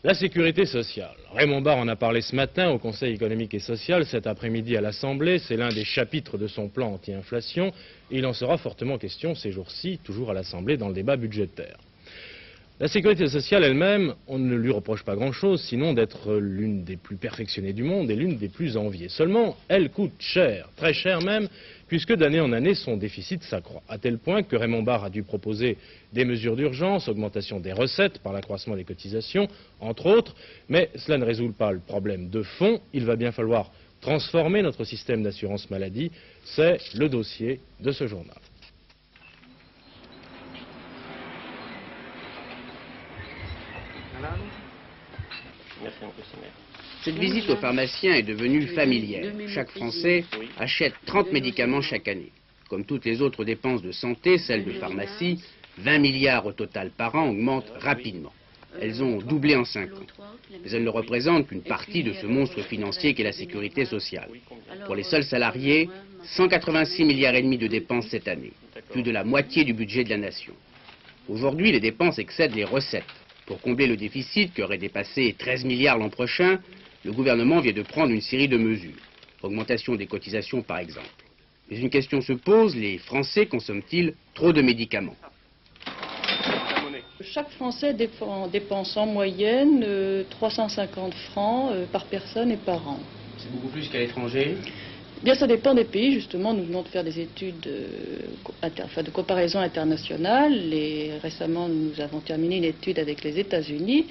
La sécurité sociale. Raymond Barre en a parlé ce matin au Conseil économique et social, cet après-midi à l'Assemblée. C'est l'un des chapitres de son plan anti-inflation et il en sera fortement question ces jours-ci, toujours à l'Assemblée, dans le débat budgétaire. La sécurité sociale elle-même, on ne lui reproche pas grand-chose, sinon d'être l'une des plus perfectionnées du monde et l'une des plus enviées. Seulement, elle coûte cher, très cher même, puisque d'année en année, son déficit s'accroît, à tel point que Raymond Barre a dû proposer des mesures d'urgence, augmentation des recettes par l'accroissement des cotisations, entre autres, mais cela ne résout pas le problème de fond. Il va bien falloir transformer notre système d'assurance maladie. C'est le dossier de ce journal. Cette visite au pharmacien est devenue familière. Chaque Français achète 30 médicaments chaque année. Comme toutes les autres dépenses de santé, celles de pharmacie, 20 milliards au total par an, augmentent rapidement. Elles ont doublé en 5 ans. Mais elles ne représentent qu'une partie de ce monstre financier qu'est la sécurité sociale. Pour les seuls salariés, 186 milliards et demi de dépenses cette année, plus de la moitié du budget de la nation. Aujourd'hui, les dépenses excèdent les recettes. Pour combler le déficit, qui aurait dépassé 13 milliards l'an prochain, le gouvernement vient de prendre une série de mesures. Augmentation des cotisations, par exemple. Mais une question se pose, les Français consomment-ils trop de médicaments? Chaque Français dépense en moyenne 350 francs par personne et par an. C'est beaucoup plus qu'à l'étranger? Bien, ça dépend des pays. Justement, nous venons de faire des études de comparaison internationale. Récemment, nous avons terminé une étude avec les États-Unis.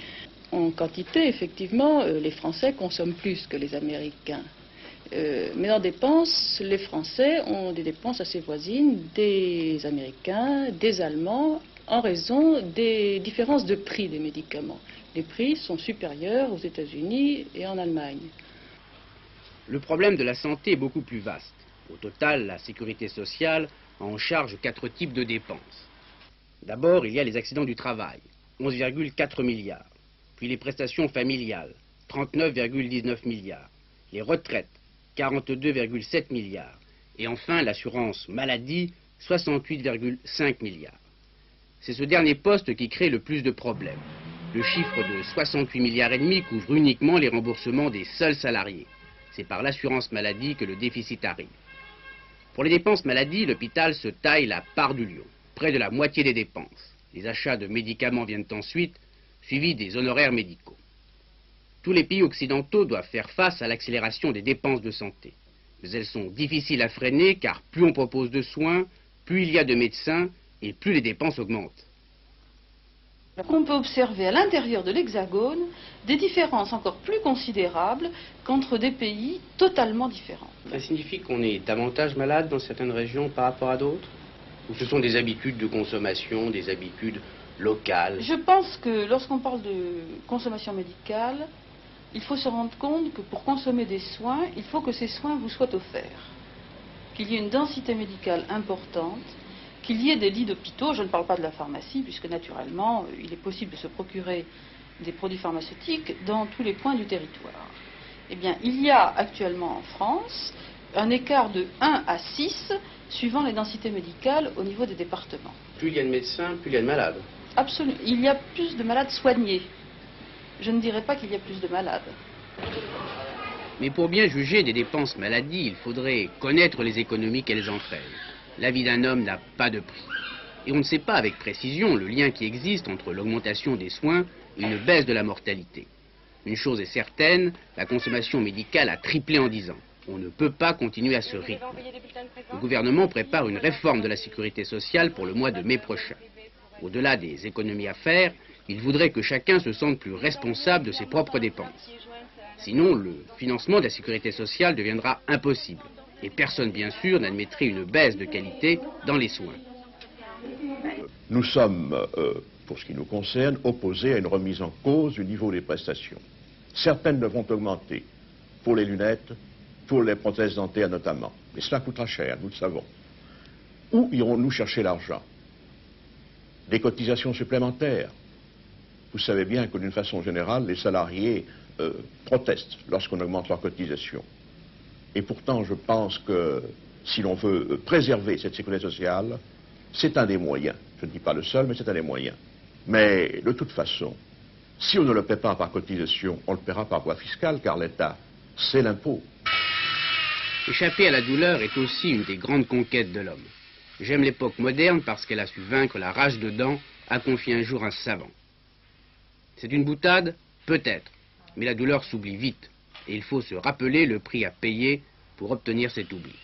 En quantité, effectivement, les Français consomment plus que les Américains. Mais en dépenses, les Français ont des dépenses assez voisines des Américains, des Allemands, en raison des différences de prix des médicaments. Les prix sont supérieurs aux États-Unis et en Allemagne. Le problème de la santé est beaucoup plus vaste. Au total, la sécurité sociale a en charge 4 types de dépenses. D'abord, il y a les accidents du travail, 11,4 milliards. Puis les prestations familiales, 39,19 milliards. Les retraites, 42,7 milliards. Et enfin, l'assurance maladie, 68,5 milliards. C'est ce dernier poste qui crée le plus de problèmes. Le chiffre de 68 milliards et demi couvre uniquement les remboursements des seuls salariés. C'est par l'assurance maladie que le déficit arrive. Pour les dépenses maladie, l'hôpital se taille la part du lion, près de la moitié des dépenses. Les achats de médicaments viennent ensuite, suivis des honoraires médicaux. Tous les pays occidentaux doivent faire face à l'accélération des dépenses de santé. Mais elles sont difficiles à freiner car plus on propose de soins, plus il y a de médecins et plus les dépenses augmentent. On peut observer à l'intérieur de l'Hexagone des différences encore plus considérables qu'entre des pays totalement différents. Ça signifie qu'on est davantage malade dans certaines régions par rapport à d'autres? Ou ce sont des habitudes de consommation, des habitudes locales? Je pense que lorsqu'on parle de consommation médicale, il faut se rendre compte que pour consommer des soins, il faut que ces soins vous soient offerts. Qu'il y ait une densité médicale importante, qu'il y ait des lits d'hôpitaux. Je ne parle pas de la pharmacie, puisque naturellement, il est possible de se procurer des produits pharmaceutiques dans tous les points du territoire. Eh bien, il y a actuellement en France un écart de 1 à 6, suivant les densités médicales au niveau des départements. Plus il y a de médecins, plus il y a de malades. Absolument. Il y a plus de malades soignés. Je ne dirais pas qu'il y a plus de malades. Mais pour bien juger des dépenses maladie, il faudrait connaître les économies qu'elles entraînent. La vie d'un homme n'a pas de prix. Et on ne sait pas avec précision le lien qui existe entre l'augmentation des soins et une baisse de la mortalité. Une chose est certaine, la consommation médicale a triplé en 10 ans. On ne peut pas continuer à ce rythme. Le gouvernement prépare une réforme de la sécurité sociale pour le mois de mai prochain. Au-delà des économies à faire, il voudrait que chacun se sente plus responsable de ses propres dépenses. Sinon, le financement de la sécurité sociale deviendra impossible. Et personne, bien sûr, n'admettrait une baisse de qualité dans les soins. Nous sommes, pour ce qui nous concerne, opposés à une remise en cause du niveau des prestations. Certaines devront augmenter, pour les lunettes, pour les prothèses dentaires notamment. Mais cela coûtera cher, nous le savons. Où irons-nous chercher l'argent? Des cotisations supplémentaires. Vous savez bien que d'une façon générale, les salariés protestent lorsqu'on augmente leurs cotisations. Et pourtant, je pense que si l'on veut préserver cette sécurité sociale, c'est un des moyens. Je ne dis pas le seul, mais c'est un des moyens. Mais de toute façon, Si on ne le paie pas par cotisation, on le paiera par voie fiscale, car l'État, c'est l'impôt. Échapper à la douleur est aussi une des grandes conquêtes de l'homme. J'aime l'époque moderne parce qu'elle a su vaincre la rage de dents, a confié un jour un savant. C'est une boutade? Peut-être. Mais la douleur s'oublie vite. Et il faut se rappeler le prix à payer pour obtenir cet oubli.